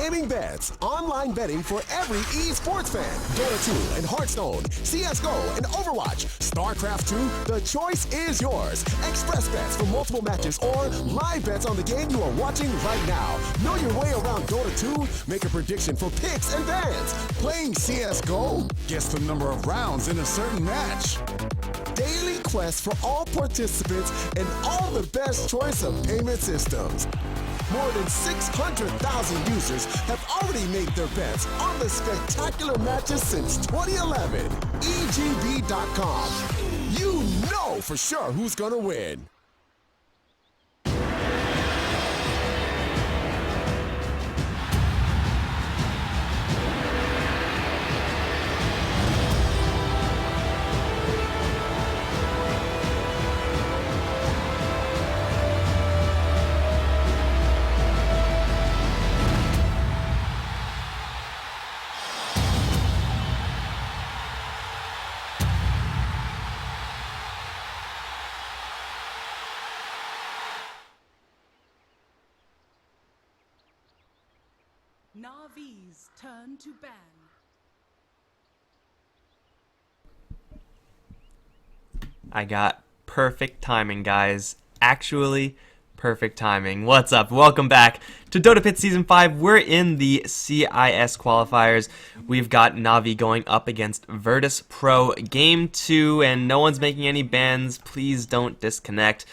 gaming bets, online betting for every esports fan. Dota 2 and Hearthstone, CSGO and Overwatch, StarCraft 2, the choice is yours. Express bets for multiple matches or live bets on the game you are watching right now. Know your way around Dota 2? Make a prediction for picks and bans. Playing CSGO? Guess the number of rounds in a certain match. Daily quest for all participants and all the best choice of payment systems. More than 600,000 users have already made their bets on the spectacular matches since 2011. EGB.com. You know for sure who's gonna win. Navi's turn to ban. I got perfect timing, guys. Actually, perfect timing. What's up? Welcome back to DotaPit Season 5. We're in the CIS qualifiers. We've got Navi going up against Virtus Pro Game 2, and no one's making any bans. Please don't disconnect.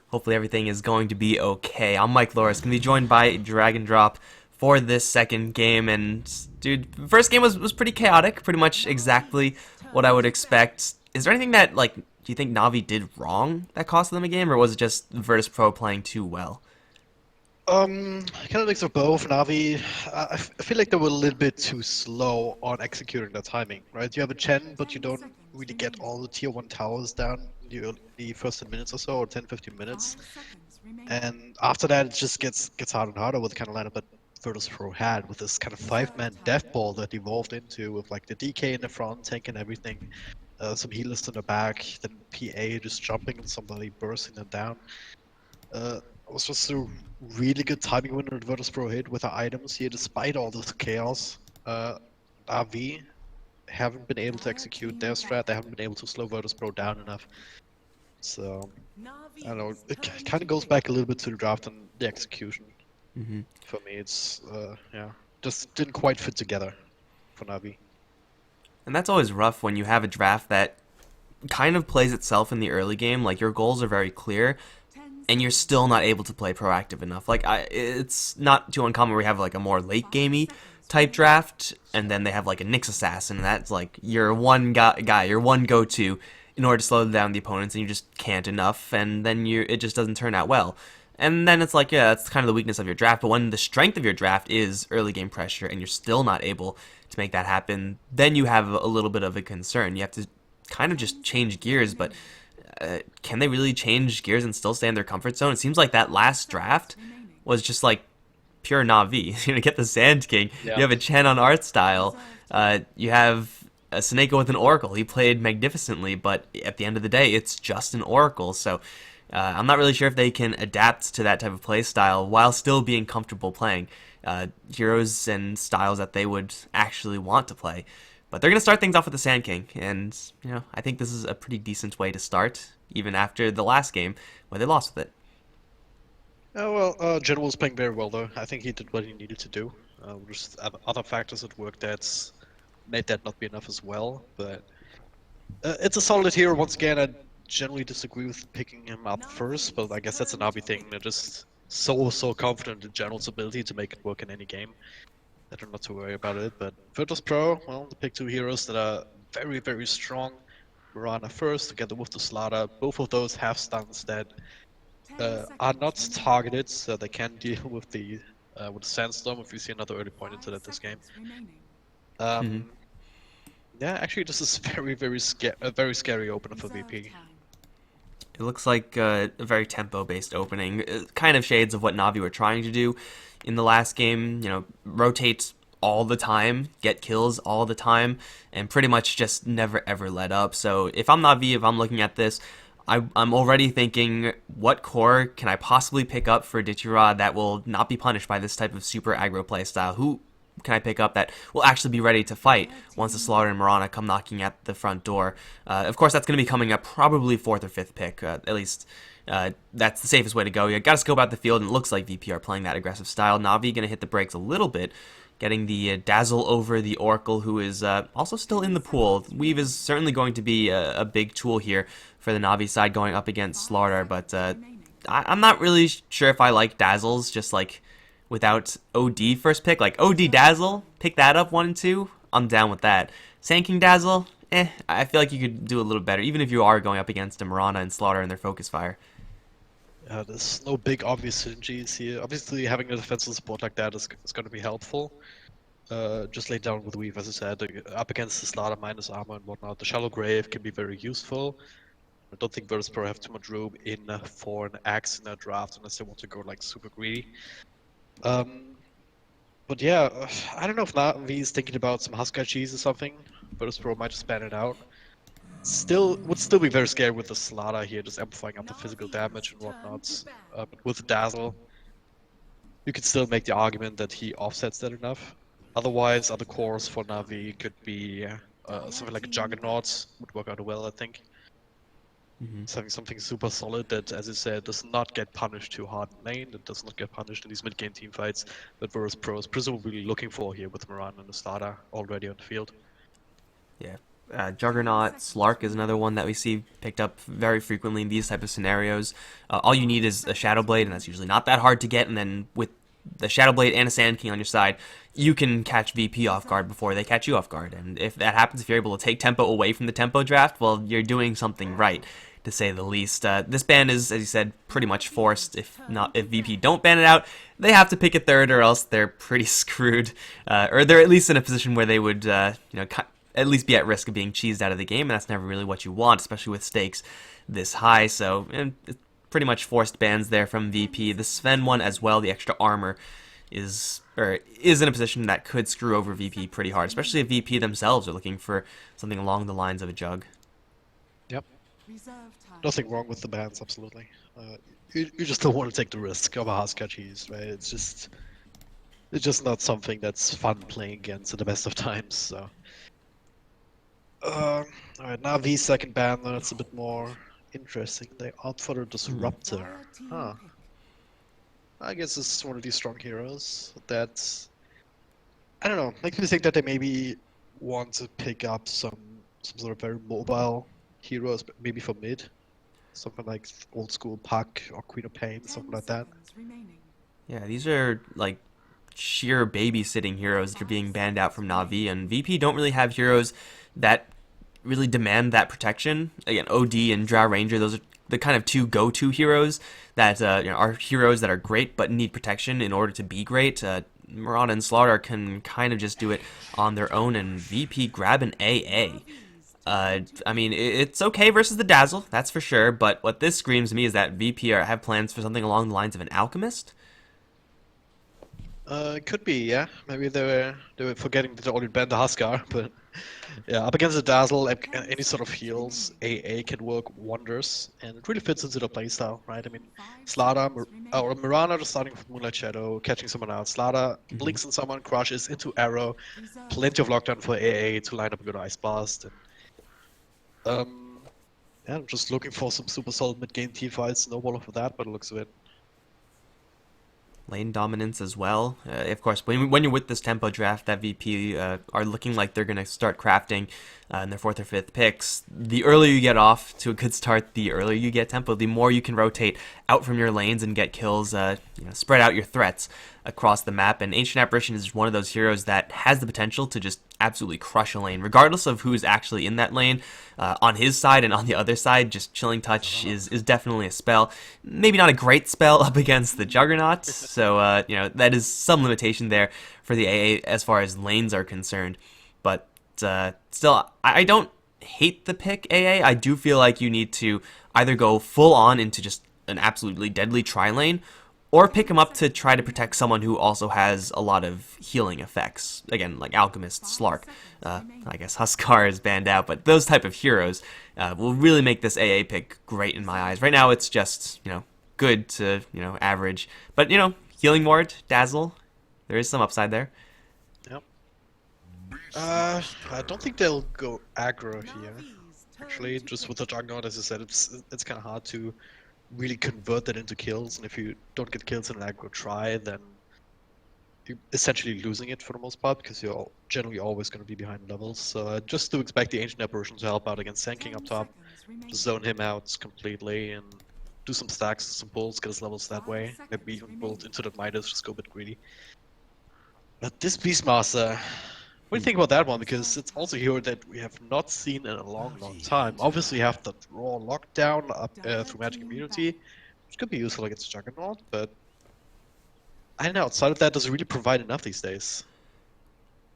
Hopefully everything is going to be okay. I'm Mike Loris, going to be joined by Dragon Drop for this second game, and dude, first game was pretty chaotic, pretty much exactly what I would expect. Is there anything that, like, do you think Navi did wrong that cost them a game, or was it just Virtus Pro playing too well? Kind of mix of both. Navi, I feel like they were a little bit too slow on executing their timing, right? You have a Chen, but you don't really get all the tier 1 towers down in the first 10 minutes or so, or 10-15 minutes. And after that, it just gets harder and harder with the kind of lineup that Virtus Pro had, with this kind of 5-man death ball that evolved into, with like the DK in the front, tank and everything, some healers in the back, then PA just jumping and somebody bursting them down. It was just a really good timing winner that Virtus Pro hit with the items here, despite all this chaos. RV haven't been able to execute their strat, they haven't been able to slow Virtus Pro down enough. So, I don't know, it kind of goes back a little bit to the draft and the execution. For me, it's, yeah, just didn't quite fit together for Navi. And that's always rough when you have a draft that kind of plays itself in the early game. Like, your goals are very clear, and you're still not able to play proactive enough. Like, it's not too uncommon where we have, like, a more late-gamey type draft, and then they have, like, a Nyx Assassin, and that's, like, your one guy, your one go-to in order to slow down the opponents, and you just can't enough, and then it just doesn't turn out well. And then it's like, yeah, that's kind of the weakness of your draft. But when the strength of your draft is early game pressure and you're still not able to make that happen, then you have a little bit of a concern. You have to kind of just change gears, but can they really change gears and still stay in their comfort zone? It seems like that last draft was just like pure Navi. You're going to get the Sand King. Yeah. You have a Chen on art style. You have a Sneko with an Oracle. He played magnificently, but at the end of the day, it's just an Oracle. So I'm not really sure if they can adapt to that type of play style while still being comfortable playing heroes and styles that they would actually want to play. But they're going to start things off with the Sand King, and you know, I think this is a pretty decent way to start, even after the last game where they lost with it. Well, General was playing very well though. I think he did what he needed to do. Just other factors at work that's made that not be enough as well, but it's a solid hero once again. I generally disagree with picking him up first, but I guess that's an Navi thing. They're just so confident in General's ability to make it work in any game that I'm not too worried about it. But Virtus Pro, well, they pick two heroes that are very strong. Mirana first, together with the Slaughter. Both of those have stuns that are not targeted, so they can deal with the Sandstorm if you see another early point into that this game. Yeah, actually, this is a very scary opener for VP. It looks like a very tempo-based opening, kind of shades of what Navi were trying to do in the last game. You know, rotate all the time, get kills all the time, and pretty much just never ever let up. So if I'm Navi, if I'm looking at this, I'm already thinking, what core can I possibly pick up for Dichira that will not be punished by this type of super aggro playstyle? can I pick up that will actually be ready to fight once the Slaughter and Mirana come knocking at the front door. Of course, that's going to be coming up probably 4th or 5th pick, at least. That's the safest way to go. You got to scope out the field, and it looks like VP are playing that aggressive style. Na'Vi going to hit the brakes a little bit, getting the Dazzle over the Oracle, who is also still in the pool. Weave is certainly going to be a big tool here for the Na'Vi side going up against Slaughter, but I'm not really sure if I like Dazzles, just like without OD first pick. Like OD Dazzle, pick that up 1 and 2, I'm down with that. Sand King Dazzle, I feel like you could do a little better, even if you are going up against a Mirana and Slaughter and their focus fire. There's no big obvious synergies here. Obviously, having a defensive support like that is going to be helpful. Just lay down with Weave, as I said, up against the Slaughter minus armor and whatnot. The Shallow Grave can be very useful. I don't think Virtus.pro have too much room in for an axe in their draft unless they want to go like super greedy. But yeah, I don't know if Na'Vi is thinking about some Huskar cheese or something. Virtus.pro might just ban it out. Would still be very scared with the Slaughter here, just amplifying up the physical damage and whatnot. But with the Dazzle, you could still make the argument that he offsets that enough. Otherwise, other cores for Na'Vi could be something like a Juggernaut would work out well, I think. Having something super solid that, as I said, does not get punished too hard in lane, that does not get punished in these mid-game team fights that Virtus.pro is presumably looking for here with Moran and the Slaughter already on the field. Yeah. Juggernaut, Slark is another one that we see picked up very frequently in these type of scenarios. All you need is a Shadow Blade, and that's usually not that hard to get, and then with the Shadow Blade and a Sand King on your side, you can catch VP off guard before they catch you off guard. And if that happens, if you're able to take tempo away from the tempo draft, well, you're doing something right, to say the least. This ban is, as you said, pretty much forced. If VP don't ban it out, they have to pick a third, or else they're pretty screwed. Or they're at least in a position where they would, at least be at risk of being cheesed out of the game, and that's never really what you want, especially with stakes this high. So, it's pretty much forced bans there from VP. The Sven one as well, the extra armor, is in a position that could screw over VP pretty hard, especially if VP themselves are looking for something along the lines of a Jug. Yep. Nothing wrong with the bans, absolutely. You just don't want to take the risk of a Huskar cheese, right? It's just not something that's fun playing against at the best of times, so. Alright, now V's second ban, that's a bit more interesting. They opt for the Disruptor. Huh. I guess this is one of these strong heroes that, I don't know, makes me think that they maybe want to pick up some sort of very mobile heroes, maybe for mid. Something like old school Puck or Queen of Pain, something like that. Yeah, these are like sheer babysitting heroes that are being banned out from Na'Vi, and VP don't really have heroes that really demand that protection. Again, OD and Drow Ranger, those are the kind of two go-to heroes that are heroes that are great but need protection in order to be great. Mirana and Slaughter can kind of just do it on their own, and VP grab an AA. I mean, it's okay versus the Dazzle, that's for sure, but what this screams to me is that VP have plans for something along the lines of an Alchemist? It could be, yeah. Maybe they were forgetting that they already banned the Huskar, but yeah, up against the Dazzle, any sort of heals, AA can work wonders, and it really fits into the playstyle, right? I mean, Slaughter, or Mirana just starting from Moonlight Shadow, catching someone out. Slaughter blinks on someone, crushes into Arrow, plenty of lockdown for AA to line up a good Ice Blast. And, yeah, I'm just looking for some super solid mid-game team fights, no ball for that, but it looks a bit. Lane dominance as well. Of course, when you're with this tempo draft, that VP are looking like they're going to start crafting in their 4th or 5th picks. The earlier you get off to a good start, the earlier you get tempo, the more you can rotate out from your lanes and get kills, spread out your threats across the map. And Ancient Apparition is one of those heroes that has the potential to just absolutely crush a lane, regardless of who's actually in that lane. On his side and on the other side, just Chilling Touch is definitely a spell. Maybe not a great spell up against the Juggernaut, so that is some limitation there for the AA as far as lanes are concerned. But still, I don't hate the pick AA. I do feel like you need to either go full on into just an absolutely deadly tri-lane, or pick him up to try to protect someone who also has a lot of healing effects. Again, like Alchemist, Slark. I guess Huskar is banned out, but those type of heroes will really make this AA pick great in my eyes. Right now, it's just, good to, average. But, Healing Ward, Dazzle, there is some upside there. Yeah, I don't think they'll go aggro here. Actually, just with the Juggernaut, as I said, it's kind of hard to really convert that into kills, and if you don't get kills in an aggro try, then you're essentially losing it for the most part, because you're generally always going to be behind levels. So just to expect the Ancient Apparition to help out against Sand up top, just zone him out completely, and do some stacks, some pulls, get his levels that way. Maybe even build into the Midas, just go a bit greedy. But this Beastmaster, what do you think about that one? Because it's also a hero that we have not seen in a long, long time. Obviously, you have the raw lockdown up through Magic Immunity, which could be useful against Juggernaut, but I don't know, outside of that, does it really provide enough these days?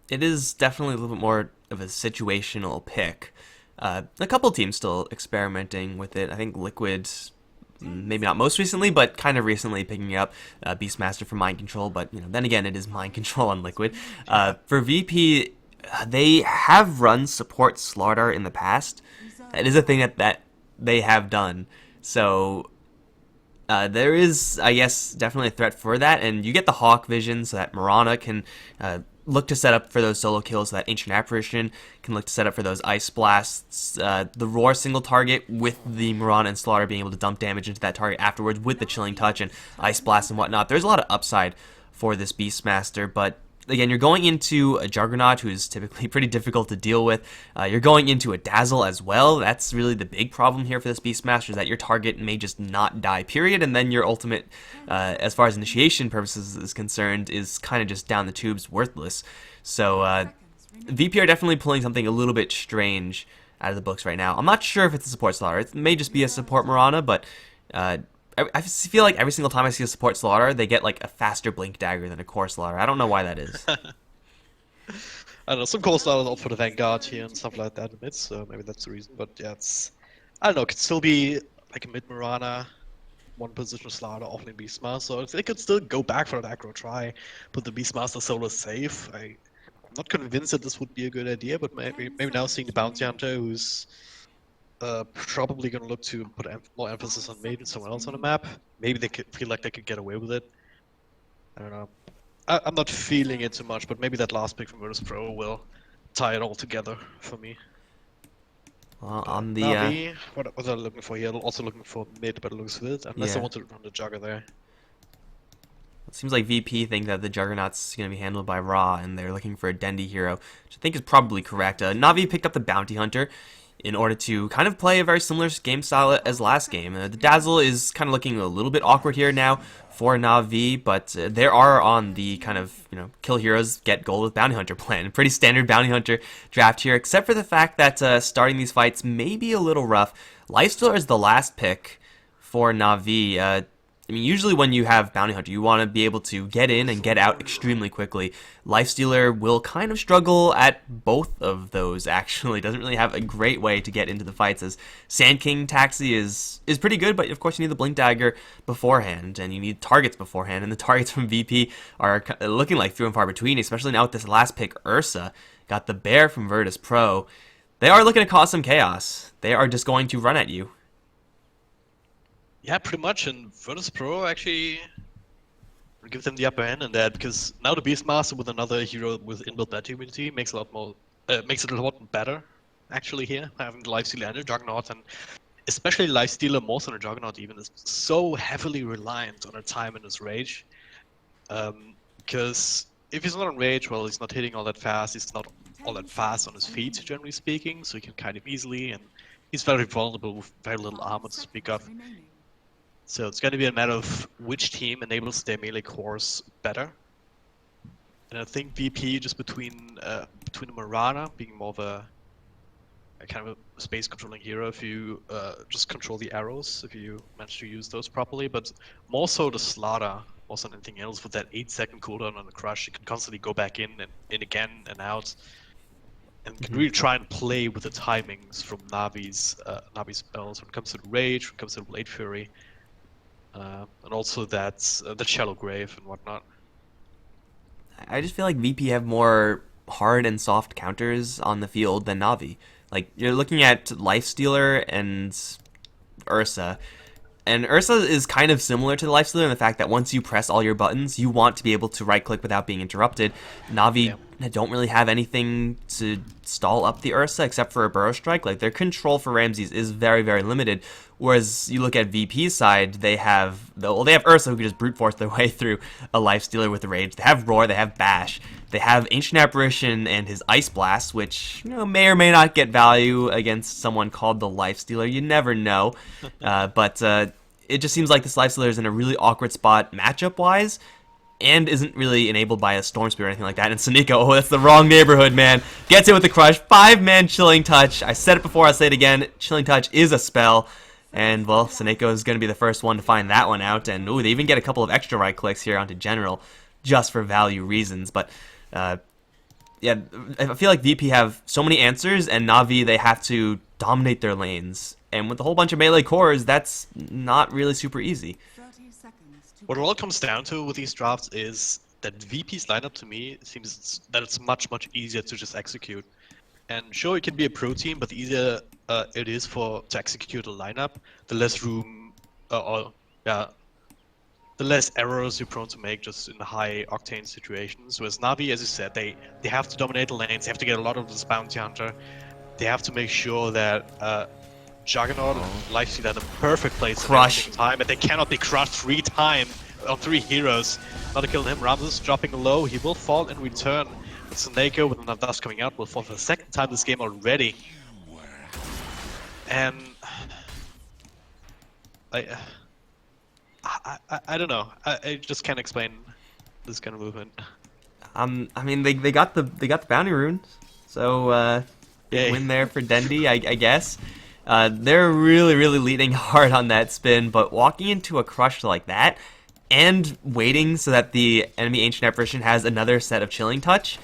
It is definitely a little bit more of a situational pick. A couple teams still experimenting with it. I think Liquid, maybe not most recently, but kind of recently picking up Beastmaster for Mind Control. But then again, it is Mind Control on Liquid. For VP, they have run support Slardar in the past. That is a thing that they have done. So there is, I guess, definitely a threat for that, and you get the Hawk Vision so that Mirana can look to set up for those solo kills, so that Ancient Apparition can look to set up for those Ice Blasts, the Roar single target with the Mirana and Slaughter being able to dump damage into that target afterwards with the Chilling Touch and Ice Blast and whatnot. There's a lot of upside for this Beastmaster, but again, you're going into a Juggernaut who is typically pretty difficult to deal with. You're going into a Dazzle as well. That's really the big problem here for this Beastmaster, is that your target may just not die, period, and then your ultimate, as far as initiation purposes is concerned, is kind of just down the tubes, worthless. So VP are definitely pulling something a little bit strange out of the books right now. I'm not sure if it's a support Slaughter. It may just be a support Mirana, but I feel like every single time I see a support Slaughter, they get like a faster Blink Dagger than a core Slaughter. I don't know why that is. I don't know, some core Slaughters opt for the Vanguard here and stuff like that in mid, so maybe that's the reason. But yeah, I don't know, it could still be like a mid Mirana, one position Slaughter, offlane Beastmaster, so they could still go back for an aggro try, put the Beastmaster solo safe. I'm not convinced that this would be a good idea, but maybe now seeing the Bounty Hunter, who's probably going to look to put more emphasis on maybe someone else on the map. Maybe they could feel like they could get away with it. I don't know. I'm not feeling it too much, but maybe that last pick from Virtus Pro will tie it all together for me. Well, on the Navi, what was I looking for here? Also looking for mid, but it looks good. Unless I want to run the Jugger there. It seems like VP think that the Juggernaut's going to be handled by Ra, and they're looking for a Dendi hero, which I think is probably correct. Navi picked up the Bounty Hunter in order to kind of play a very similar game style as last game. The Dazzle is kind of looking a little bit awkward here now for Navi, but they are on the kind of, kill heroes, get gold with Bounty Hunter plan. Pretty standard Bounty Hunter draft here, except for the fact that starting these fights may be a little rough. Lifestealer is the last pick for Navi. Usually when you have Bounty Hunter, you want to be able to get in and get out extremely quickly. Lifestealer will kind of struggle at both of those, actually. Doesn't really have a great way to get into the fights, as Sand King Taxi is pretty good, but of course you need the Blink Dagger beforehand, and you need targets beforehand, and the targets from VP are looking like few and far between, especially now with this last pick, Ursa. Got the Bear from Virtus Pro. They are looking to cause some chaos. They are just going to run at you. Yeah, pretty much, and Virtus Pro actually will give them the upper hand in that, because now the Beastmaster with another hero with inbuilt battle immunity makes it a lot better, actually, here, having the Lifestealer and the Juggernaut, and especially Lifestealer, more than the Juggernaut even, is so heavily reliant on a time in his rage, because if he's not on rage, well, he's not hitting all that fast, he's not all that fast on his feet, generally speaking, so he can kite him easily, and he's very vulnerable with very little armor to speak of. So it's going to be a matter of which team enables their melee cores better. And I think VP, just between Mirana being more of a kind of a space controlling hero, if you just control the arrows, if you manage to use those properly, but more so the Slaughter, more than anything else, with that 8-second cooldown on the crush, you can constantly go back in again and out, and can really try and play with the timings from Navi's spells when it comes to the Rage, when it comes to the Blade Fury. And also that's the Shallow Grave and whatnot. I just feel like VP have more hard and soft counters on the field than Navi. Like, you're looking at Lifestealer and Ursa, and Ursa is kind of similar to the Lifestealer in the fact that once you press all your buttons, you want to be able to right-click without being interrupted. Navi don't really have anything to stall up the Ursa except for a Burrow Strike. Like, their control for Ramses is very, very limited. Whereas you look at VP's side, they have Ursa who can just brute force their way through a Lifestealer with Rage. They have Roar, they have Bash, they have Ancient Apparition and his Ice Blast, which may or may not get value against someone called the Lifestealer. You never know. But it just seems like this Lifestealer is in a really awkward spot matchup-wise, and isn't really enabled by a Storm Spear or anything like that. And Saneko, oh, that's the wrong neighborhood, man. Gets it with the Crush. 5-man Chilling Touch. I said it before, I'll say it again. Chilling Touch is a spell. And, well, Saneko is going to be the first one to find that one out. And, ooh, they even get a couple of extra right clicks here onto General, just for value reasons. But, yeah, I feel like VP have so many answers, and Na'Vi, they have to dominate their lanes. And with a whole bunch of melee cores, that's not really super easy. What it all comes down to with these drafts is that VP's lineup, to me, seems that it's much, much easier to just execute. And sure, it can be a pro team, but the easier it is to execute a lineup, the less room, the less errors you're prone to make just in high octane situations. Whereas Na'Vi, as you said, they have to dominate the lanes, they have to get a lot of this bounty hunter, they have to make sure that Juggernaut and Lifesteal at the perfect place Crush. at the time, and they cannot be crushed 3 times on 3 heroes. Not to kill him. Ramses dropping low, he will fall in return. But Saneko with another dust coming out will fall for the second time this game already. And I don't know. I just can't explain this kind of movement. I mean, they got the bounty runes, so big win there for Dendi, I guess. They're really, really leading hard on that spin, but walking into a crush like that and waiting so that the enemy Ancient Apparition has another set of Chilling Touch.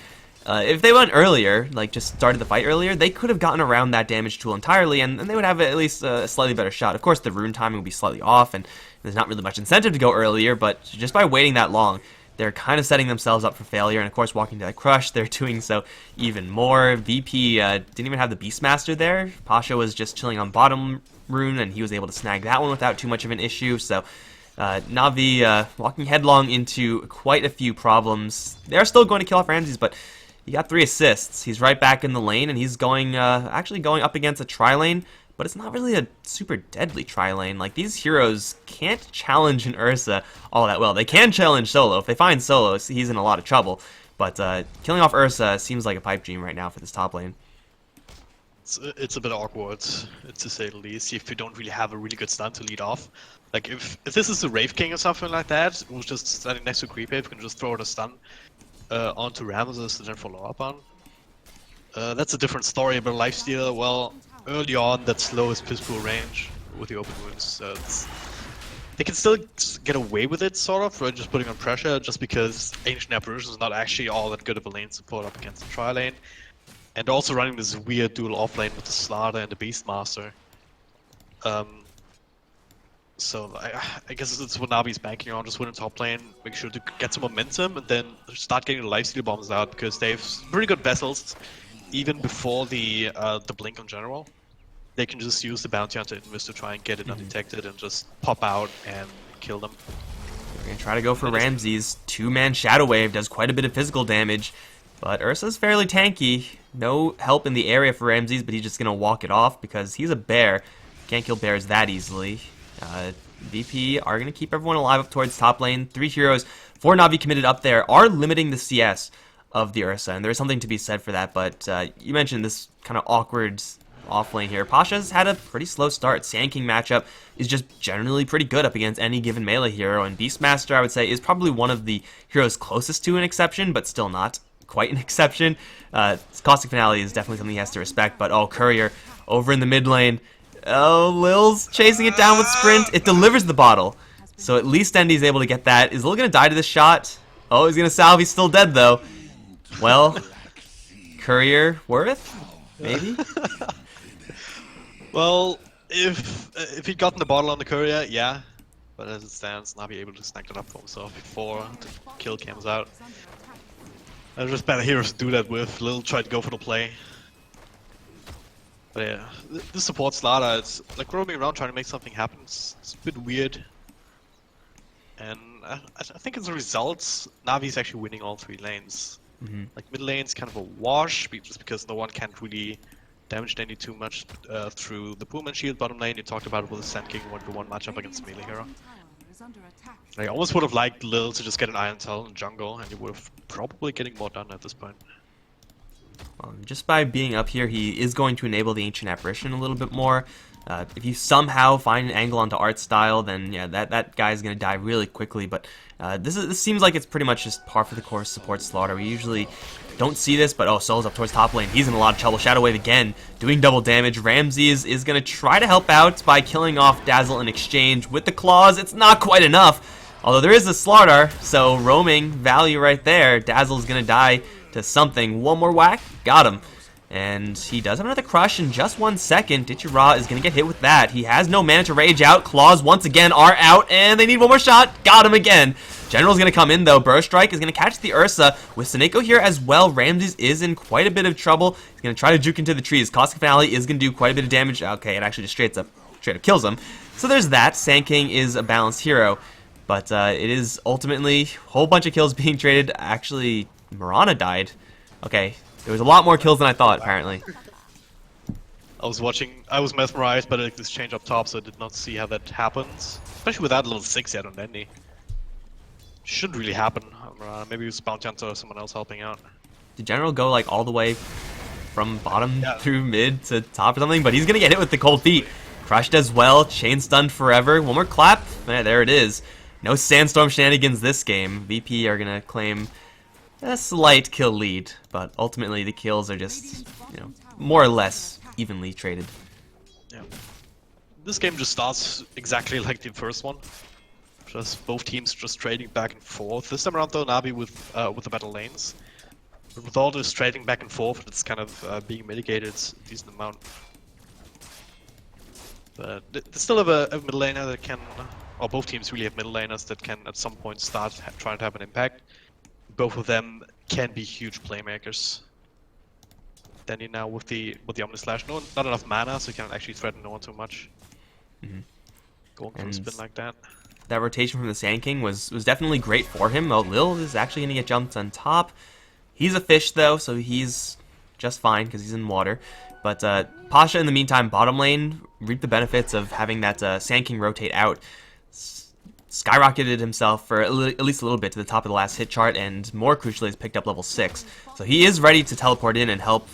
If they went earlier, like just started the fight earlier, they could have gotten around that damage tool entirely, and they would have at least a slightly better shot. Of course, the rune timing would be slightly off, and there's not really much incentive to go earlier, but just by waiting that long, they're kind of setting themselves up for failure, and of course, walking to that crush, they're doing so even more. VP didn't even have the Beastmaster there. Pasha was just chilling on bottom rune, and he was able to snag that one without too much of an issue, so Na'Vi walking headlong into quite a few problems. They're still going to kill off Ramses, but he got 3 assists. He's right back in the lane, and he's going actually going up against a tri-lane, but it's not really a super deadly tri-lane. Like, these heroes can't challenge an Ursa all that well. They can challenge solo. If they find solo, he's in a lot of trouble. But killing off Ursa seems like a pipe dream right now for this top lane. It's a bit awkward, to say the least, if you don't really have a really good stun to lead off. Like, if this is the Wraith King or something like that, who's just standing next to Creep Ape, can just throw the stun onto Ramses and then follow up on. That's a different story, but Lifesteal, well, early on, that slowest piss pool range with the open wounds. They can still get away with it, sort of, for just putting on pressure, just because Ancient Apparition is not actually all that good of a lane support up against the tri-lane. And also running this weird dual off-lane with the Slaughter and the Beastmaster. So I guess it's what Navi's banking on, just win the top lane, make sure to get some momentum, and then start getting the Lifesteal bombs out, because they have pretty good vessels, even before the blink on general. They can just use the Bounty Hunter Invis to try and get it undetected and just pop out and kill them. We're going to try to go for Ramses. 2-man Shadow Wave does quite a bit of physical damage, but Ursa's fairly tanky. No help in the area for Ramses, but he's just going to walk it off because he's a bear. Can't kill bears that easily. VP are going to keep everyone alive up towards top lane. 3 heroes, 4 Na'Vi committed up there, are limiting the CS of the Ursa, and there's something to be said for that, but you mentioned this kind of awkward off lane here. Pasha's had a pretty slow start. Sand King matchup is just generally pretty good up against any given melee hero, and Beastmaster, I would say, is probably one of the heroes closest to an exception, but still not quite an exception. Caustic Finale is definitely something he has to respect, but oh, Courier over in the mid lane. Oh, Lil's chasing it down with Sprint. It delivers the bottle, so at least Endy's able to get that. Is Lil going to die to this shot? Oh, he's going to salve. He's still dead, though. Well, Courier worth? Maybe? Well, if he'd gotten the bottle on the Courier, yeah. But as it stands, Navi able to snag that up for himself before the kill comes out. There's just better heroes to do that with. Lil tried to go for the play. But yeah, this support Slaughter, it's like roaming around trying to make something happen. It's a bit weird. And I think as a result, Navi's actually winning all 3 lanes. Like mid lane's kind of a wash, just because no one can really damage Dandy too much through the Boom and Shield. Bottom lane, you talked about it with the Sand King 1v1 matchup against melee hero. I almost would have liked Lil to just get an Iron Talon in jungle, and you would have probably getting more done at this point. Just by being up here, he is going to enable the Ancient Apparition a little bit more. If you somehow find an angle onto Art Style, then yeah, that guy's going to die really quickly. But this seems like it's pretty much just par for the course support slaughter. We usually don't see this, but oh, Soul's up towards top lane. He's in a lot of trouble. Shadow Wave again, doing double damage. Ramsey is going to try to help out by killing off Dazzle in exchange with the claws. It's not quite enough, although there is a Slardar, so roaming value right there. Dazzle's going to die to something. One more whack, got him. And he does have another crush in just 1 second. Ditchy Ra is going to get hit with that. He has no mana to rage out. Claws once again are out, and they need one more shot. Got him again. General's going to come in, though. Burst Strike is going to catch the Ursa. With Seneko here as well, Ramses is in quite a bit of trouble. He's going to try to juke into the trees. Cosmic Finale is going to do quite a bit of damage. Okay, it actually just straight up kills him. So there's that. Sand King is a balanced hero. But it is ultimately a whole bunch of kills being traded. Actually, Mirana died. Okay. There was a lot more kills than I thought, apparently. I was mesmerized by the exchange up top, so I did not see how that happens. Especially with that little 6 yet on Dandy. Shouldn't really happen. Maybe it was Bounty Hunter or someone else helping out. Did General go like all the way from bottom through mid to top or something? But he's gonna get hit with the cold feet. Crushed as well, chain stunned forever. One more clap. There it is. No Sandstorm shenanigans this game. VP are gonna claim a slight kill lead, but ultimately the kills are just, more or less evenly traded. Yeah. This game just starts exactly like the first one. Just both teams just trading back and forth. This time around though, Navi with the battle lanes. But with all this trading back and forth, it's kind of being mitigated a decent amount. But they still have a middle laner that can, or both teams really have middle laners that can at some point start trying to have an impact. Both of them can be huge playmakers. Danny now with the Omnislash, not enough mana, so he can't actually threaten no one too much. Going for a spin like that. That rotation from the Sand King was definitely great for him. Oh, Lil is actually going to get jumped on top. He's a fish though, so he's just fine because he's in water. But Pasha in the meantime, bottom lane, reaped the benefits of having that Sand King rotate out. Skyrocketed himself for at least a little bit to the top of the last hit chart, and more crucially has picked up level 6. So he is ready to teleport in and help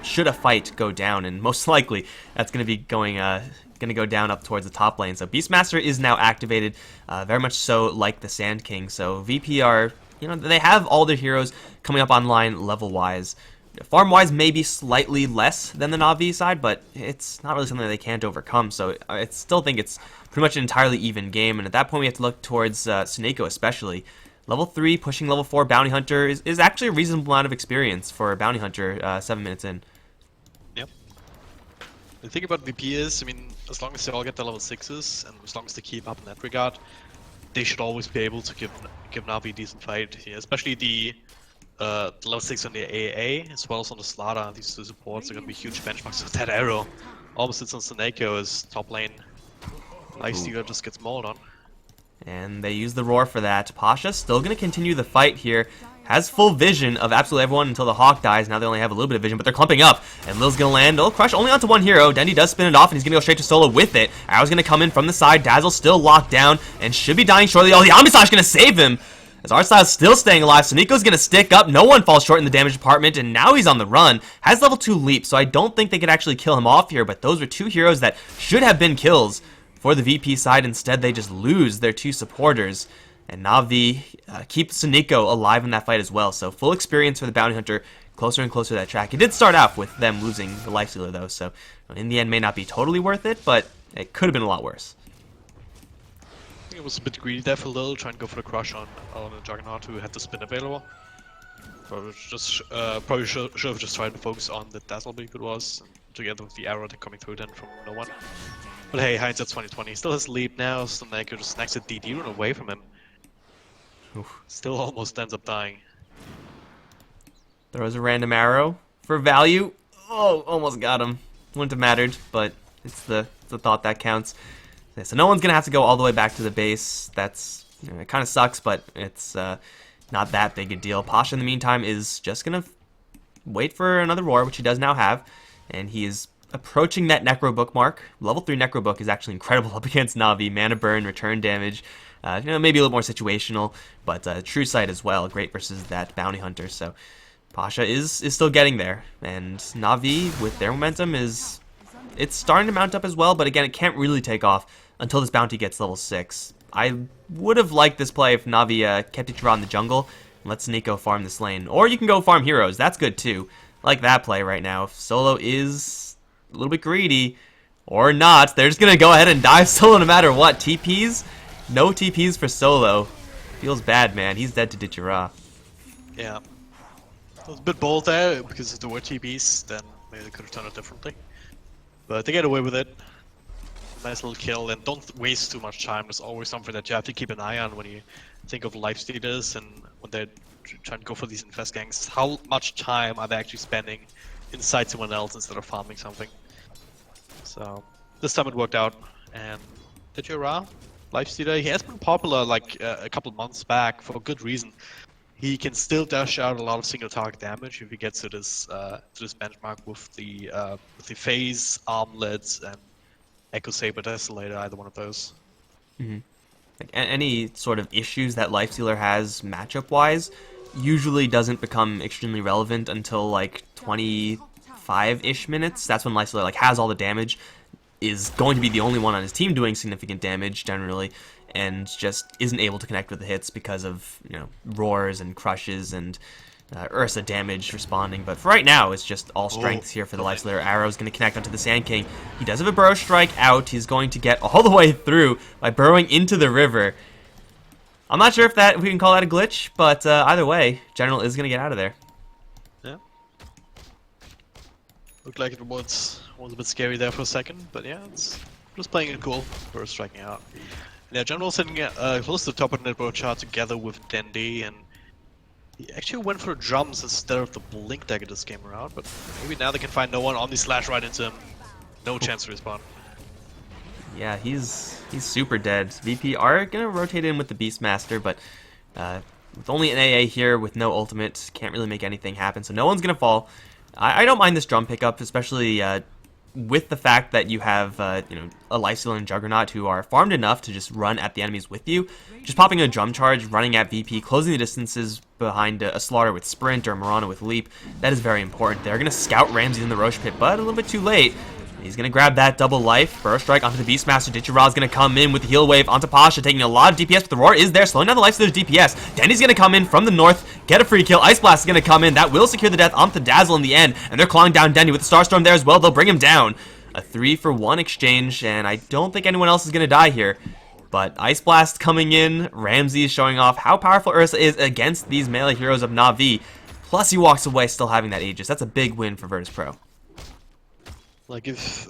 should a fight go down, and most likely that's going to be going to go down up towards the top lane. So Beastmaster is now activated, very much so like the Sand King. So VP are, they have all their heroes coming up online level-wise. Farm-wise, maybe slightly less than the Na'Vi side, but it's not really something that they can't overcome. So I still think it's pretty much an entirely even game, and at that point we have to look towards Seneko especially. Level 3 pushing level 4 Bounty Hunter is actually a reasonable amount of experience for a Bounty Hunter 7 minutes in. Yep. The thing about VP is, as long as they all get the level 6s, and as long as they keep up in that regard, they should always be able to give Na'Vi a decent fight here, especially the level 6 on the AA, as well as on the Slardar. These two supports are going to be huge benchmarks with that arrow. Almost sits on Seneko as top lane. Lifestealer just gets mauled on. And they use the roar for that. Pasha still going to continue the fight here. Has full vision of absolutely everyone until the Hawk dies. Now they only have a little bit of vision, but they're clumping up. And Lil's going to land. Oh, crush only onto one hero. Dendy does spin it off, and he's going to go straight to solo with it. Arrow's going to come in from the side. Dazzle still locked down and should be dying shortly. Oh, the Omnislash going to save him. As Artstyle's still staying alive, Seneco's going to stick up. No one falls short in the damage department, and now he's on the run. Has level 2 leap, so I don't think they could actually kill him off here, but those were two heroes that should have been kills for the VP side. Instead, they just lose their two supporters. And Na'Vi keep Seneko alive in that fight as well. So full experience for the Bounty Hunter, closer and closer to that track. It did start off with them losing the Lifestealer though, so in the end may not be totally worth it, but it could have been a lot worse. I think it was a bit greedy there for Lil, trying to go for the crush on the Juggernaut who had the spin available. Probably should have just tried to focus on the Dazzle beak it was, together with the arrow coming through then from no one. But hey, hindsight 2020. Still has leap now, Seneko just snacks a DD run away from him. Oof. Still almost ends up dying. Throws a random arrow for value. Oh, almost got him. Wouldn't have mattered, but it's the thought that counts. So no one's gonna have to go all the way back to the base. That's it kind of sucks, but it's not that big a deal. Pasha, in the meantime, is just going to wait for another roar, which he does now have, and he is approaching that Necro bookmark. Level 3 Necro book is actually incredible up against Na'Vi. Mana burn, return damage, maybe a little more situational, but True Sight as well. Great versus that Bounty Hunter. So Pasha is still getting there, and Na'Vi, with their momentum, it's starting to mount up as well, but again, it can't really take off until this bounty gets level 6. I would have liked this play if Na'Vi kept Ichiro in the jungle and let Nico farm this lane. Or you can go farm heroes. That's good too. I like that play right now. If Solo is a little bit greedy, or not, they're just going to go ahead and dive Solo no matter what. TPs? No TPs for Solo. Feels bad, man. He's dead to Ichiro. Yeah. It was a bit bold there, because if there were TPs, then maybe they could have done it differently. But they get away with it. Nice little kill, and don't waste too much time. There's always something that you have to keep an eye on when you think of lifestealers and when they're trying to go for these infest ganks. How much time are they actually spending inside someone else instead of farming something? So this time it worked out. And Ichiro, lifestealer, he has been popular like a couple months back for a good reason. He can still dash out a lot of single target damage if he gets to this benchmark with the phase, armlets, and Echo Saber Desolator, either one of those. Mm-hmm. Like, any sort of issues that Lifestealer has matchup-wise usually doesn't become extremely relevant until like 25-ish minutes. That's when Lifestealer like has all the damage, is going to be the only one on his team doing significant damage generally, and just isn't able to connect with the hits because of roars and crushes and Ursa damage responding. But for right now, it's just all strengths here for the Lifestealer. Arrow's going to connect onto the Sand King. He does have a Burrow Strike out. He's going to get all the way through by burrowing into the river. I'm not sure if we can call that a glitch, but either way, General is going to get out of there. Yeah. Looked like it was a bit scary there for a second, but yeah, it's just playing it cool. Burrow striking out. And yeah, General sitting close to the top of the network chart together with Dendi, and he actually went for drums instead of the Blink Dagger this game around, but maybe now they can find no one on the slash right into him. No chance to respawn. Yeah, he's super dead. VP are gonna rotate in with the Beastmaster, but with only an AA here with no ultimate, can't really make anything happen. So no one's gonna fall. I don't mind this drum pickup, especially with the fact that you have a Lifestealer and Juggernaut who are farmed enough to just run at the enemies with you. Just popping a drum charge, running at VP, closing the distances behind a Slaughter with Sprint or Mirana with Leap. That is very important. They're going to scout Ramsey in the Roche Pit, but a little bit too late. He's going to grab that double life. Burrow Strike onto the Beastmaster. Ichiro is going to come in with the heal wave onto Pasha, taking a lot of DPS, but the Roar is there, slowing down the Lifestealer's DPS. Dendi's going to come in from the north, get a free kill. Ice Blast is going to come in. That will secure the death onto Dazzle in the end, and they're clawing down Dendi with the Starstorm there as well. They'll bring him down. A 3-for-1 exchange, and I don't think anyone else is going to die here. But Ice Blast coming in, Ramsey is showing off how powerful Ursa is against these melee heroes of Na'Vi. Plus he walks away still having that Aegis. That's a big win for Virtus Pro. Like if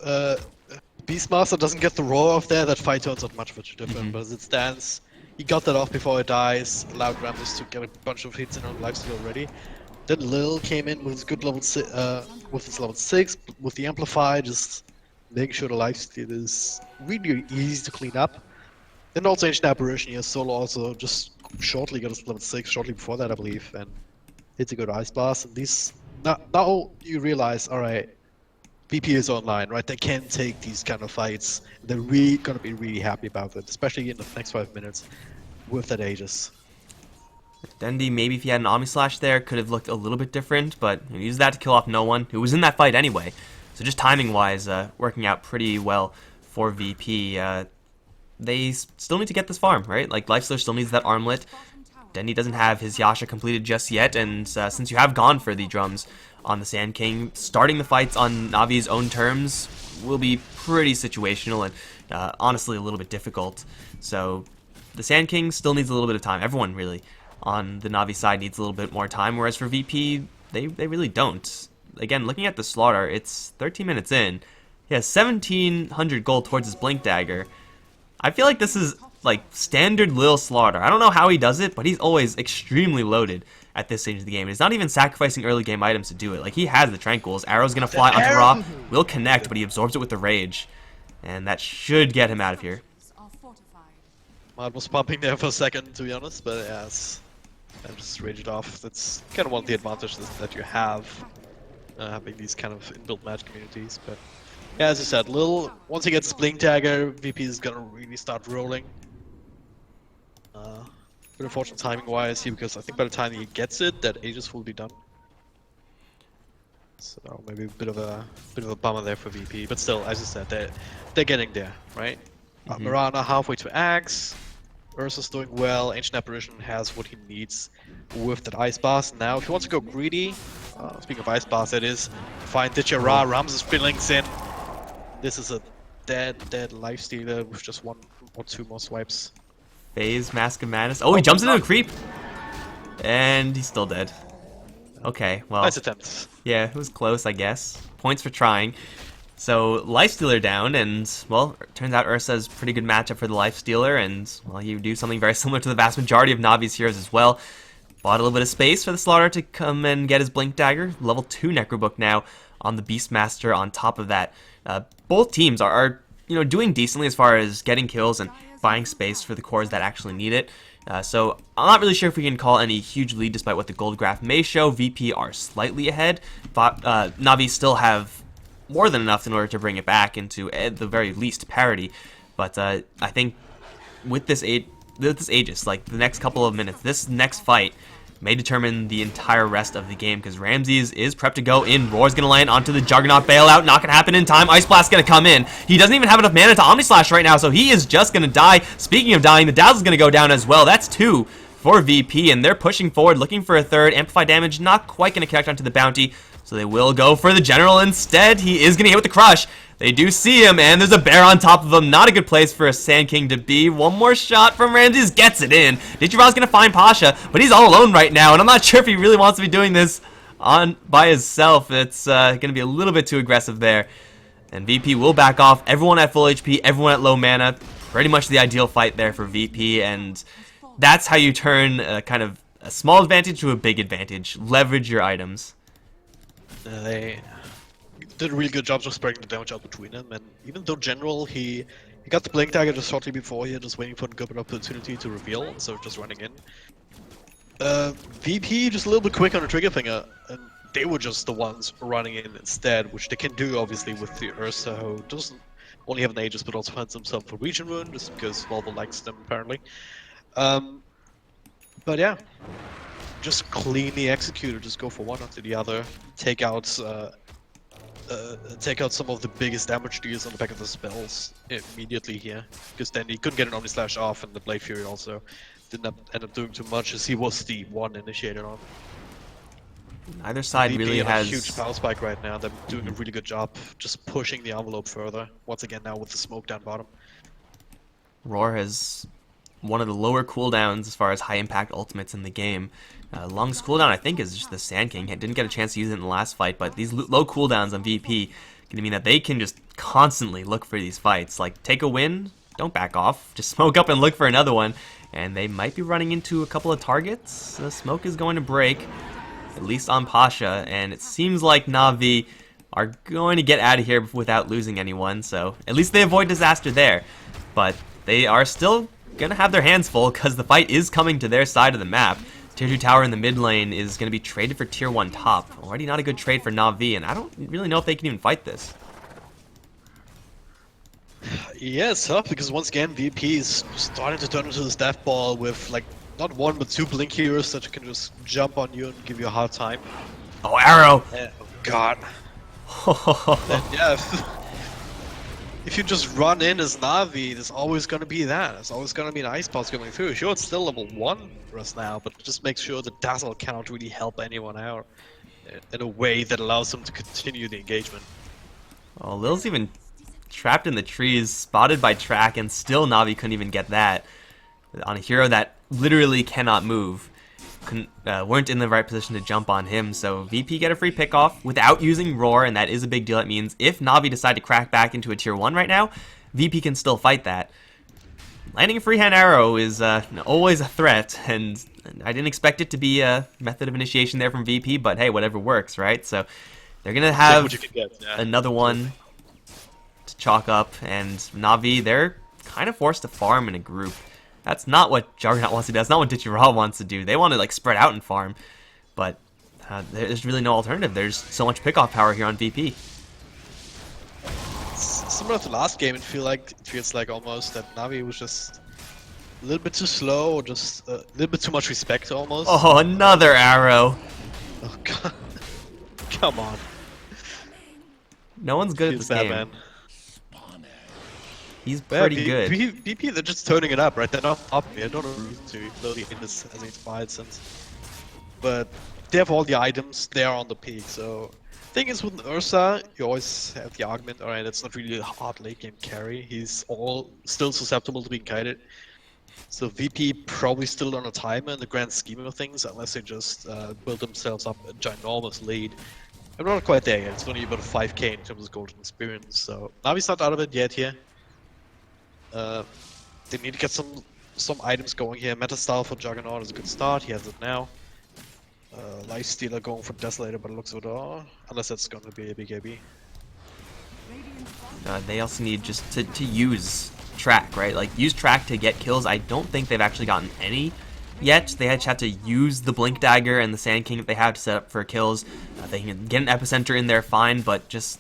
Beastmaster doesn't get the roar off there, that fight turns out much different. But as it stands, he got that off before it dies, allowed Ramses to get a bunch of hits in on lifesteal already. Then Lil came in with his good level with his level 6, with the Amplify, just making sure the lifesteal is really easy to clean up. Then also Ancient Apparition here, Solo also just shortly got his level 6, shortly before that I believe, and hits a good Ice Blast. And these now you realize, alright, VP is online, right? They can take these kind of fights. They're really gonna be really happy about it, especially in the next 5 minutes with that Aegis. Dendi, maybe if he had an Omni Slash there, could have looked a little bit different, but he used that to kill off no one who was in that fight anyway. So just timing-wise, working out pretty well for VP. They still need to get this farm, right? Like, Lifestealer still needs that armlet. Dendi doesn't have his Yasha completed just yet, and since you have gone for the drums on the Sand King, starting the fights on Navi's own terms will be pretty situational and honestly a little bit difficult. So the Sand King still needs a little bit of time. Everyone really on the Na'Vi side needs a little bit more time, whereas for VP, they really don't. Again, looking at the Slaughter, it's 13 minutes in. He has 1,700 gold towards his Blink Dagger. I feel like this is like standard Lil Slaughter. I don't know how he does it, but he's always extremely loaded at this stage of the game. He's not even sacrificing early game items to do it. Like, he has the Tranquils. Arrow's gonna fly onto Ra, will connect, but he absorbs it with the Rage. And that should get him out of here. Mud was pumping there for a second, to be honest, but yeah, and just rage it off. That's kind of one of the advantages that you have, having these kind of inbuilt match communities. But yeah, as I said, once he gets Blink Dagger, VP is gonna really start rolling. Bit unfortunate timing-wise here, because I think by the time he gets it, that Aegis will be done. So maybe a bit of a bummer there for VP, but still, as I said, they're getting there, right? Mirana halfway to Axe. Ursa's doing well. Ancient Apparition has what he needs with that Ice Blast. Now, if he wants to go greedy, speaking of Ice Blast, that is, find Ditchara, Ramses Billings in. This is a dead lifestealer with just 1 or 2 more swipes. Phase, Mask of Madness. Oh, he jumps into a creep! And he's still dead. Okay, well. Nice attempt. Yeah, it was close, I guess. Points for trying. So, Lifestealer down, and, well, turns out Ursa's pretty good matchup for the Lifestealer, and, well, you do something very similar to the vast majority of Navi's heroes as well. Bought a little bit of space for the Slaughter to come and get his Blink Dagger. Level 2 Necrobook now on the Beastmaster on top of that. Both teams are doing decently as far as getting kills and buying space for the cores that actually need it. So I'm not really sure if we can call any huge lead despite what the gold graph may show. VP are slightly ahead. Navi still have more than enough in order to bring it back into, at the very least, parity. But I think with this Aegis, like the next couple of minutes, this next fight may determine the entire rest of the game, because Ramses is prepped to go in. Roar's going to land onto the Juggernaut bailout. Not going to happen in time. Ice Blast's going to come in. He doesn't even have enough mana to Omni Slash right now, so he is just going to die. Speaking of dying, the Dazzle's going to go down as well. That's 2 for VP, and they're pushing forward, looking for a third. Amplify damage, not quite going to connect onto the bounty, so they will go for the General instead. He is going to hit with the Crush. They do see him, and there's a bear on top of him. Not a good place for a Sand King to be. One more shot from Ramses, gets it in. Ditchara's going to find Pasha, but he's all alone right now, and I'm not sure if he really wants to be doing this by himself. It's going to be a little bit too aggressive there. And VP will back off. Everyone at full HP, everyone at low mana. Pretty much the ideal fight there for VP, and that's how you turn kind of a small advantage to a big advantage. Leverage your items. They did a really good job just spreading the damage out between them, and even though General, he got the Blink Dagger just shortly before here, just waiting for a good opportunity to reveal, instead of just running in. VP just a little bit quick on the trigger finger, and they were just the ones running in instead, which they can do obviously with the Ursa, who doesn't only have an Aegis but also finds himself a Region Rune, just because Volvo likes them apparently. But yeah, just cleanly executed, just go for one after the other, take out some of the biggest damage deals on the back of the spells immediately here, because then he couldn't get an Omni Slash off, and the Blade Fury also didn't end up doing too much, as he was the one initiated on. Either side really has a huge power spike right now. They're doing a really good job just pushing the envelope further. Once again now with the smoke down bottom. Roar has one of the lower cooldowns as far as high impact ultimates in the game. Longest cooldown I think is just the Sand King. Didn't get a chance to use it in the last fight, but these low cooldowns on VP gonna mean that they can just constantly look for these fights. Like, take a win, don't back off, just smoke up and look for another one. And they might be running into a couple of targets. The smoke is going to break, at least on Pasha, and it seems like Navi are going to get out of here without losing anyone, so at least they avoid disaster there. But they are still gonna have their hands full, because the fight is coming to their side of the map. Tier 2 tower in the mid lane is going to be traded for Tier 1 top. Already not a good trade for Navi, and I don't really know if they can even fight this. Yeah, it's tough, because once again, VP is starting to turn into the staff ball with, like, not one but 2 Blink heroes that can just jump on you and give you a hard time. Oh, Arrow! Oh, God. Yeah, if you just run in as Navi, there's always going to be that. There's always going to be an Ice Pulse coming through. Sure, it's still level 1 for us now, but just make sure the Dazzle cannot really help anyone out in a way that allows them to continue the engagement. Oh, Lil's even trapped in the trees, spotted by Track, and still Navi couldn't even get that. On a hero that literally cannot move. Weren't in the right position to jump on him, so VP get a free pick off without using Roar, and that is a big deal. That means if Navi decide to crack back into a Tier 1 right now, VP can still fight that. Landing a freehand arrow is always a threat, and I didn't expect it to be a method of initiation there from VP, but hey, whatever works, right? So they're going to have another one to chalk up, and Navi, they're kind of forced to farm in a group. That's not what Juggernaut wants to do. That's not what DigiRaw wants to do. They want to like spread out and farm, but there's really no alternative. There's so much pickoff power here on VP. Similar to last game, it feels like almost that Navi was just a little bit too slow, or just a little bit too much respect almost. Oh, another arrow. Oh god. Come on. No one's good at this game. Man. He's pretty good. VP, they're just turning it up, right? They're not up me. I don't know reason to load in this as inspired since. But they have all the items, they are on the peak, so thing is with Ursa, you always have the argument, alright, that's not really a hard late game carry. He's still susceptible to being kited. So VP probably still on a timer in the grand scheme of things, unless they just build themselves up a ginormous lead. I'm not quite there yet, it's only about 5k in terms of golden experience, so Navi's not out of it yet here. They need to get some items going here. Meta style for Juggernaut is a good start, he has it now. Lifestealer going for Desolator, but it looks good, unless that's going to be a big AB. They also need just to use track, right? Like, use track to get kills. I don't think they've actually gotten any yet. They had to use the Blink Dagger and the Sand King that they have to set up for kills. They can get an Epicenter in there fine, but just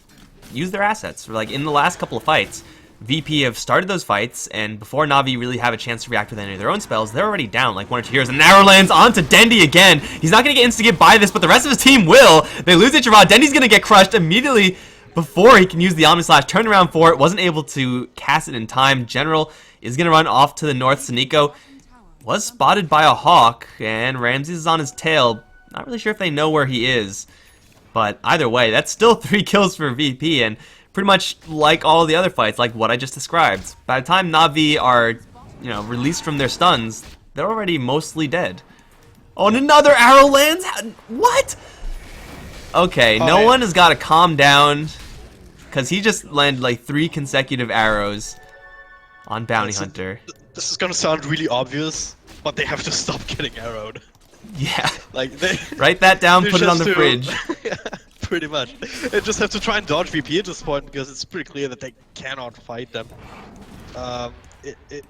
use their assets. Like, in the last couple of fights, VP have started those fights, and before Navi really have a chance to react with any of their own spells, they're already down like 1 or 2 heroes. And an arrow lands onto Dendi again. He's not going to get insta-get by this, but the rest of his team will. They lose DigiRaw. Dendi's going to get crushed immediately before he can use the Omni Slash. Turned around for it, wasn't able to cast it in time. General is going to run off to the north. Saniko was spotted by a Hawk, and Ramses is on his tail. Not really sure if they know where he is, but either way, that's still 3 kills for VP, and pretty much like all the other fights, like what I just described. By the time Navi are, released from their stuns, they're already mostly dead. Oh, and another arrow lands? What? Okay, no one has got to calm down, because he just landed like 3 consecutive arrows on Bounty Hunter. This is gonna sound really obvious, but they have to stop getting arrowed. Yeah. Like they write that down, put it on the fridge. Yeah, pretty much. They just have to try and dodge VP at this point, because it's pretty clear that they cannot fight them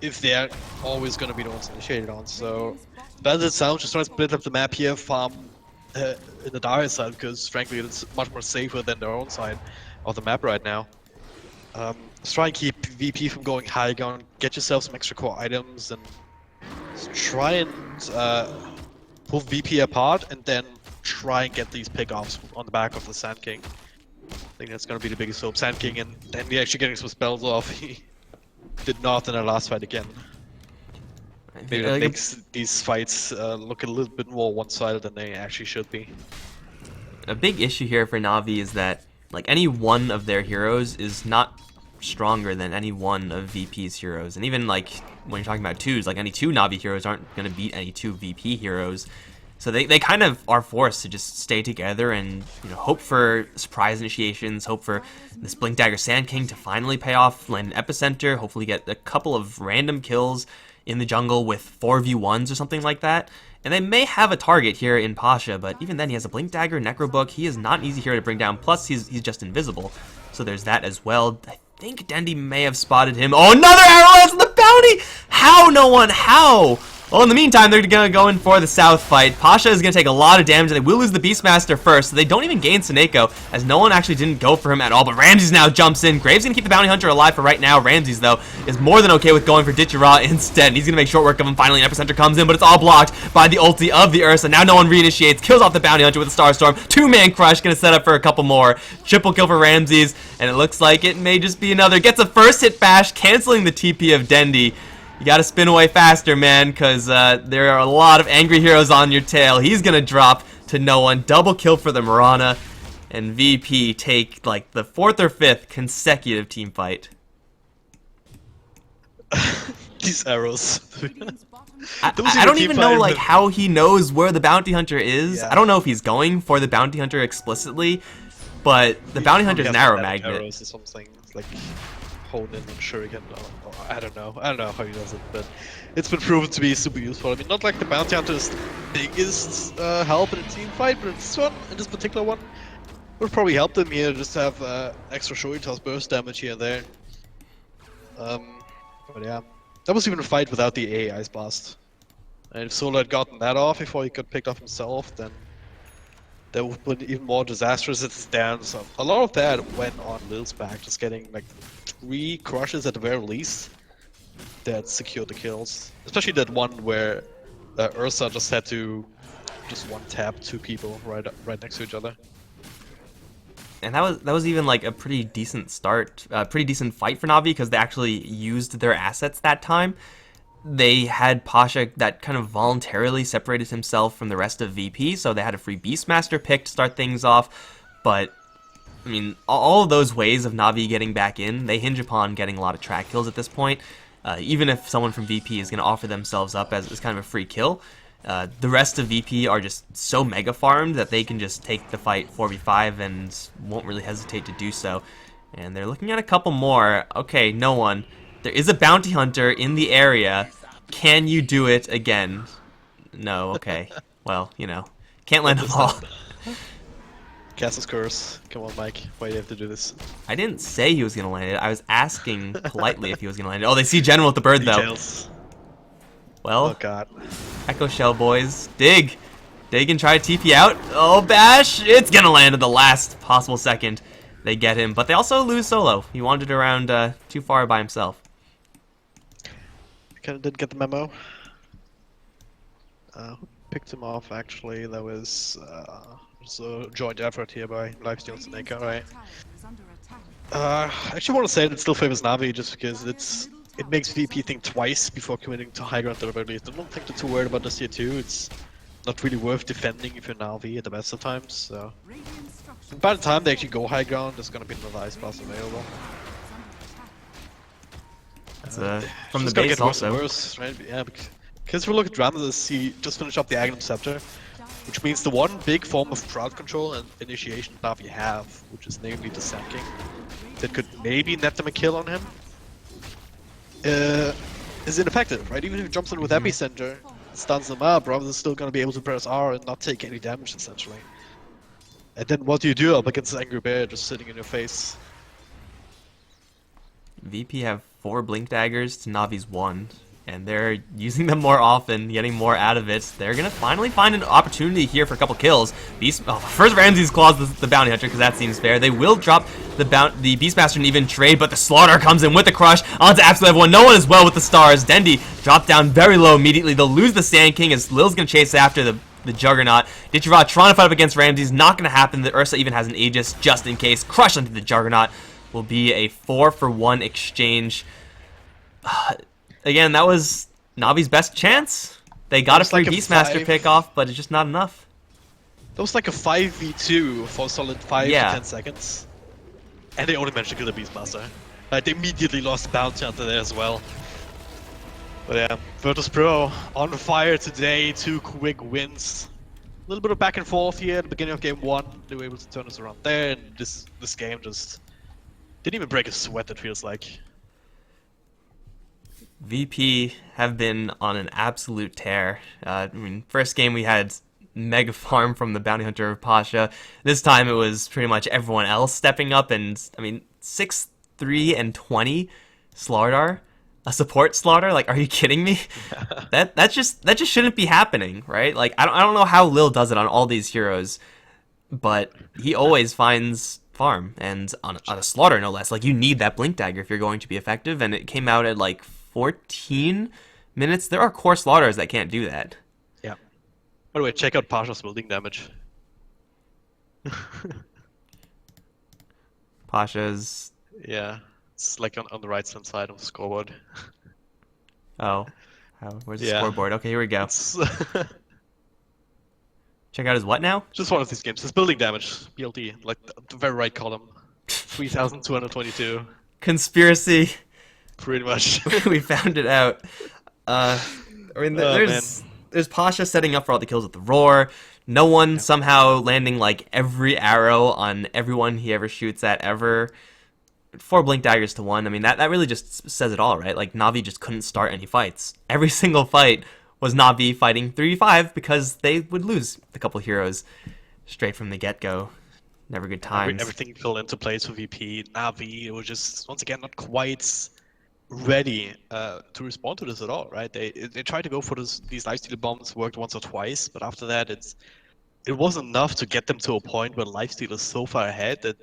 if they're always gonna be the ones initiated on. So as it sounds, just try to split up the map here, farm in the dire side, because frankly it's much more safer than their own side of the map right now. Let's try and keep VP from going high ground, get yourself some extra core items, and try and pull VP apart, and then try and get these pickoffs on the back of the Sand King. I think that's going to be the biggest hope. Sand King, and then we actually getting some spells off. He did not in our last fight again. Maybe that makes these fights look a little bit more one-sided than they actually should be. A big issue here for Navi is that like any one of their heroes is not stronger than any one of VP's heroes, and even like when you're talking about twos, like any 2 Navi heroes aren't going to beat any 2 VP heroes. So they kind of are forced to just stay together and hope for surprise initiations, hope for this Blink Dagger Sand King to finally pay off, land an Epicenter, hopefully get a couple of random kills in the jungle with 4v1s or something like that. And they may have a target here in Pasha, but even then he has a Blink Dagger, Necro Book. He is not an easy hero to bring down, plus he's just invisible. So there's that as well. I think Dendi may have spotted him. Oh, another arrow lands on the bounty! How? No one? How? Well, in the meantime, they're going to go in for the south fight. Pasha is going to take a lot of damage. They will lose the Beastmaster first, so they don't even gain Saneko, as no one actually didn't go for him at all. But Ramses now jumps in. Graves going to keep the Bounty Hunter alive for right now. Ramses, though, is more than okay with going for DigiRaw instead. He's going to make short work of him. Finally, an Epicenter comes in, but it's all blocked by the ulti of the Ursa. Now no one reinitiates. Kills off the Bounty Hunter with a Starstorm. 2-man crush. Going to set up for a couple more. Triple kill for Ramses, and it looks like it may just be another. Gets a first hit bash, canceling the TP of Dendi. You gotta spin away faster, man, because there are a lot of angry heroes on your tail. He's gonna drop to no one. Double kill for the Mirana, and VP take like the 4th or 5th consecutive team fight. These arrows. I don't even know like how he knows where the Bounty Hunter is. Yeah. I don't know if he's going for the Bounty Hunter explicitly, but the Bounty Hunter is an arrow magnet. Arrows or something like hold in and shuriken. I don't know how he does it, but it's been proven to be super useful. I mean, not like the Bounty Hunter is the biggest help in a team fight, but in this particular one, would probably help them here just to have extra Shuri toss burst damage here and there. But yeah, That was even a fight without the A Ice Blast. And if Solo had gotten that off before he got picked off himself, then that would have been even more disastrous at the stand. So a lot of that went on Lil's back, just getting like 3 crushes at the very least that secured the kills. Especially that one where Ursa just had to just one tap 2 people right next to each other. And that was even like a pretty decent start, pretty decent fight for Na'Vi because they actually used their assets that time. They had Pasha that kind of voluntarily separated himself from the rest of VP, so they had a free Beastmaster pick to start things off. But I mean, all of those ways of Na'Vi getting back in, they hinge upon getting a lot of track kills at this point. Even if someone from VP is going to offer themselves up as kind of a free kill, the rest of VP are just so mega farmed that they can just take the fight 4v5 and won't really hesitate to do so. And they're looking at a couple more. Okay, no one. There is a bounty hunter in the area. Can you do it again? No, okay. Well, you know, can't land them all. Castle's Curse. Come on, Mike. Why do you have to do this? I didn't say he was going to land it. I was asking politely if he was going to land it. Oh, they see General with the bird, though. Details. Well, Oh god. Echo Shell boys, dig and try to TP out. Oh, Bash, it's gonna land at the last possible second. They get him, but they also lose Solo. He wandered around too far by himself. Kinda didn't get the memo. Who picked him off actually? That was a joint effort here by Lifesteal and Snake, alright. I actually want to say that it still favors Na'Vi just because it makes VP think twice before committing to high ground at the very least. I don't think they're too worried about this here too. It's not really worth defending if you're Na'Vi at the best of times, so. And by the time they actually go high ground, there's gonna be another Ice Blast available. From the It's gonna base get worse and also. worse, right? Yeah, because if we look at Ramdas, he just finished up the Aghanim Scepter, which means the one big form of crowd control and initiation Na'Vi have, which is namely the Sand that could maybe net them a kill on him, is ineffective, right? Even if he jumps in with Epicenter, stuns them up, Ramdas is still gonna be able to press R and not take any damage, essentially. And then what do you do up against the Angry Bear just sitting in your face? VP have 4 Blink Daggers to Navi's 1, and they're using them more often, getting more out of it. They're gonna finally find an opportunity here for a couple kills. First Ramses claws the Bounty Hunter, because that seems fair. They will drop the Beastmaster and even trade, but the Slaughter comes in with the crush onto absolute everyone. No one as well with the stars. Dendi dropped down very low immediately. They'll lose the Sand King as Lil's gonna chase after the Juggernaut. Ditchra trying to fight up against Ramses, not gonna happen. The Ursa even has an Aegis just in case. Crush onto the Juggernaut will be a 4-for-1 exchange. Again, that was Navi's best chance. They got a free like a Beastmaster 5. pick off, but it's just not enough. That was like a 5v2 for a solid 5 to 10 seconds. And they only managed to kill the Beastmaster. They immediately lost the bounty hunter there as well. But yeah, Virtus Pro on fire today, 2 quick wins. A little bit of back and forth here at the beginning of game 1. They were able to turn us around there, and this game just didn't even break a sweat, it feels like. VP have been on an absolute tear. I mean, first game we had mega farm from the Bounty Hunter of Pasha. This time it was pretty much everyone else stepping up, and I mean, 6, 3, and 20 Slardar, a support Slaughter. Like, are you kidding me? that just shouldn't be happening, right? Like, I don't know how Lil does it on all these heroes, but he always finds farm, and on a Slaughter no less. Like, you need that Blink Dagger if you're going to be effective, and it came out at like 14 minutes. There are core Slaughters that can't do that. Yeah. By the way, check out Pasha's building damage. Pasha's... Yeah, it's like on the right hand side of the scoreboard. Oh. Where's the scoreboard? Okay, here we go. Check out his what now? Just one of these games. His building damage, BLD, like the very right column. 3,222. Conspiracy. Pretty much. We found it out. I mean, there's Pasha setting up for all the kills with the Roar. No one somehow landing like every arrow on everyone he ever shoots at ever. 4 Blink Daggers to 1. I mean, that really just says it all, right? Like, Na'Vi just couldn't start any fights. Every single fight was Na'Vi fighting 3v5 because they would lose a couple heroes straight from the get-go. Never good times. Everything fell into place for VP. Na'Vi, it was just, once again, not quite ready to respond to this at all, right? They tried to go for these lifesteal bombs, worked once or twice, but after that it wasn't enough to get them to a point where lifesteal is so far ahead that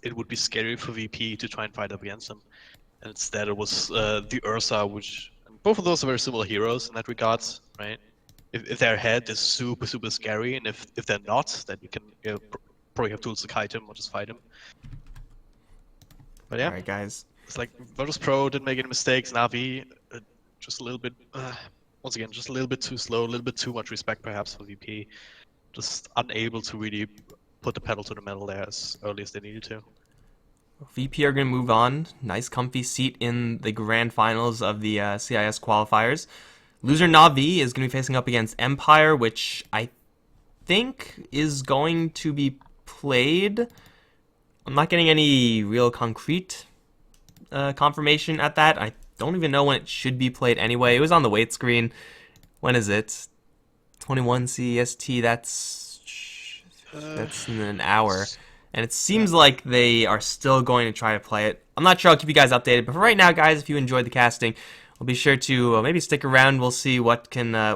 it would be scary for VP to try and fight up against them. And instead it was the Ursa, which both of those are very similar heroes in that regards, right? If they're ahead, they're super scary, and if they're not, then you can probably have tools to kite him or just fight him. But yeah. Alright, guys. It's like Virtus Pro didn't make any mistakes. Navi, just a little bit, once again, just a little bit too slow, a little bit too much respect perhaps for VP. Just unable to really put the pedal to the metal there as early as they needed to. VP are going to move on. Nice comfy seat in the grand finals of the CIS qualifiers. Loser Navi is going to be facing up against Empire, which I think is going to be played. I'm not getting any real concrete confirmation at that. I don't even know when it should be played anyway. It was on the wait screen. When is it? 21 CEST. That's in an hour. And it seems like they are still going to try to play it. I'm not sure. I'll keep you guys updated. But for right now, guys, if you enjoyed the casting, we'll be sure to maybe stick around. We'll see what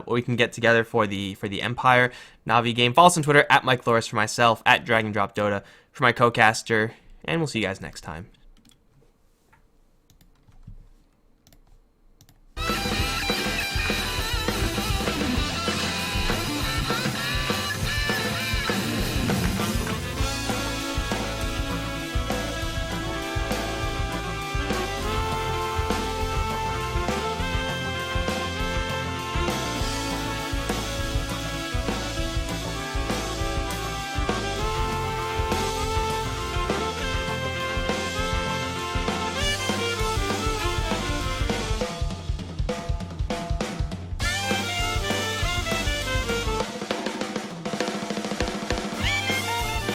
we can get together for the Empire Navi game. Follow us on Twitter at Mike Loris for myself, at DragonDropDota for my co-caster, and we'll see you guys next time.